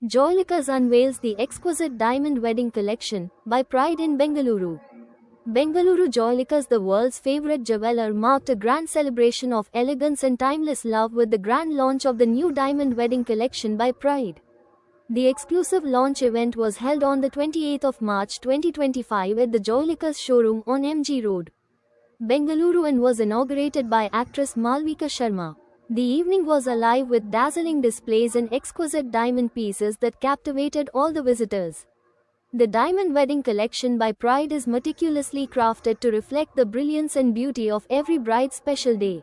Joylukas unveils the exquisite diamond wedding collection by Pride in Bengaluru. Bengaluru Joylukas, the world's favorite jeweler, marked a grand celebration of elegance and timeless love with the grand launch of the new diamond wedding collection by Pride. The exclusive launch event was held on the 28th of March 2025 at the Joylukas showroom on MG Road, Bengaluru, and was inaugurated by actress Malvika Sharma. The evening was alive with dazzling displays and exquisite diamond pieces that captivated all the visitors. The diamond wedding collection by Pride is meticulously crafted to reflect the brilliance and beauty of every bride's special day.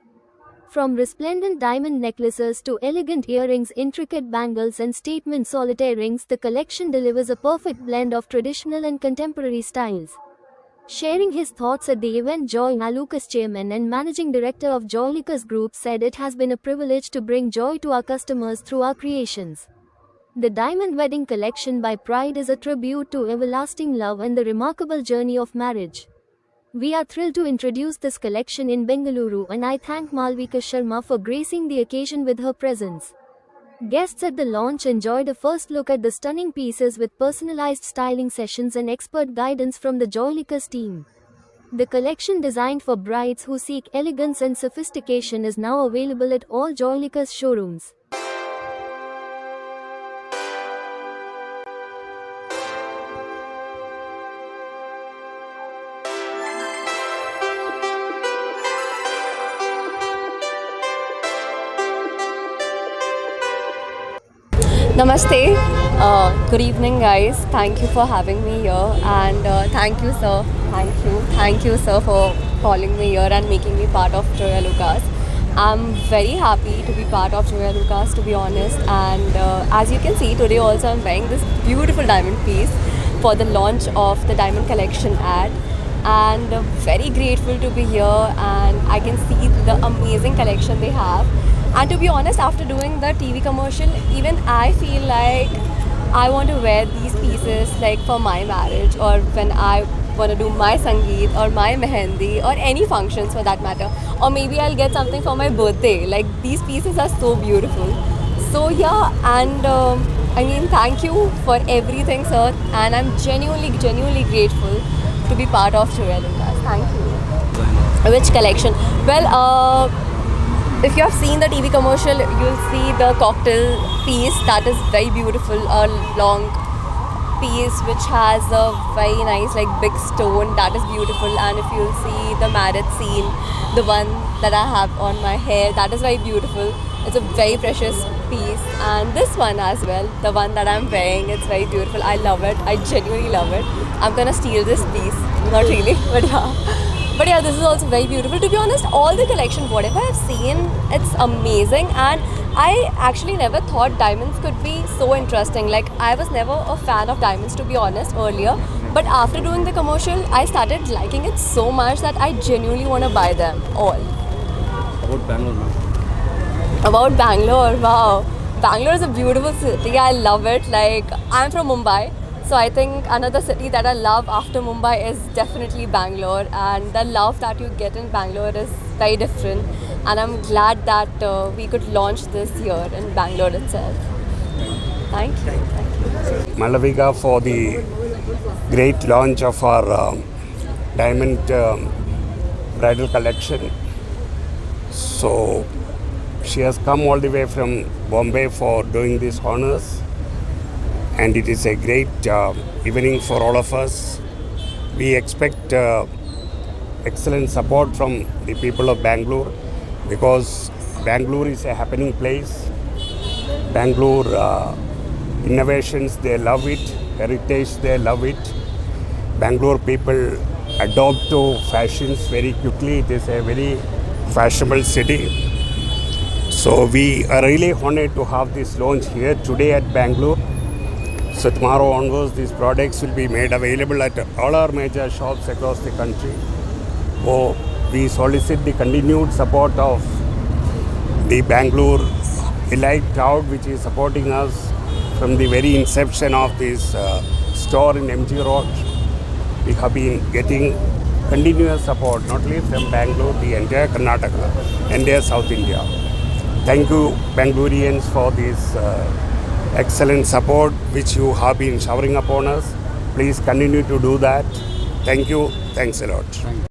From resplendent diamond necklaces to elegant earrings, intricate bangles, and statement solitaire rings, the collection delivers a perfect blend of traditional and contemporary styles. Sharing his thoughts at the event, Joylukas chairman and managing director of Joylukas Group said, "It has been a privilege to bring joy to our customers through our creations. The Diamond Wedding Collection by Pride is a tribute to everlasting love and the remarkable journey of marriage. We are thrilled to introduce this collection in Bengaluru, and I thank Malvika Sharma for gracing the occasion with her presence." Guests at the launch enjoyed a first look at the stunning pieces with personalized styling sessions and expert guidance from the Joylukas team. The collection, designed for brides who seek elegance and sophistication, is now available at all Joylukas showrooms. Namaste. Good evening, guys. Thank you for having me here, and thank you, sir. Thank you, sir, for calling me here and making me part of Joylukas. I'm very happy to be part of Joylukas, to be honest. And as you can see, today also I'm wearing this beautiful diamond piece for the launch of the diamond collection ad. And very grateful to be here, and I can see the amazing collection they have. And to be honest, after doing the TV commercial, even I feel like I want to wear these pieces like for my marriage, or when I want to do my sangeet or my mehendi or any functions for that matter. Or maybe I'll get something for my birthday. Like, these pieces are so beautiful. So yeah, and I mean, thank you for everything, sir. And I'm genuinely grateful to be part of Joylukas. Thank you. Which collection? Well, if you have seen the TV commercial, you'll see the cocktail piece that is very beautiful, a long piece which has a very nice like big stone that is beautiful. And if you'll see the marriage scene, the one that I have on my hair, that is very beautiful. It's a very precious piece. And this one as well, the one that I'm wearing, it's very beautiful. I love it. I genuinely love it. I'm gonna steal this piece. Not really, but yeah. But yeah, this is also very beautiful. To be honest, all the collection, whatever I've seen, it's amazing. And I actually never thought diamonds could be so interesting. Like, I was never a fan of diamonds, to be honest, earlier. But after doing the commercial, I started liking it so much that I genuinely want to buy them all. About Bangalore, ma'am? About Bangalore, wow. Bangalore is a beautiful city. I love it. Like, I'm from Mumbai. So I think another city that I love after Mumbai is definitely Bangalore, and the love that you get in Bangalore is very different. And I'm glad that we could launch this here in Bangalore itself. Thank you. Malvika for the great launch of our diamond bridal collection. So she has come all the way from Bombay for doing these honors. And it is a great evening for all of us. We expect excellent support from the people of Bangalore, because Bangalore is a happening place. Bangalore innovations, they love it. Heritage, they love it. Bangalore people adopt to fashions very quickly. It is a very fashionable city. So we are really honored to have this launch here today at Bangalore. So tomorrow onwards, these products will be made available at all our major shops across the country. So we solicit the continued support of the Bangalore elite crowd, which is supporting us from the very inception of this store in MG Road. We have been getting continuous support, not only from Bangalore, the entire Karnataka, entire South India. Thank you, Bangaloreans, for this excellent support which you have been showering upon us. Please continue to do that. Thank you. Thanks a lot.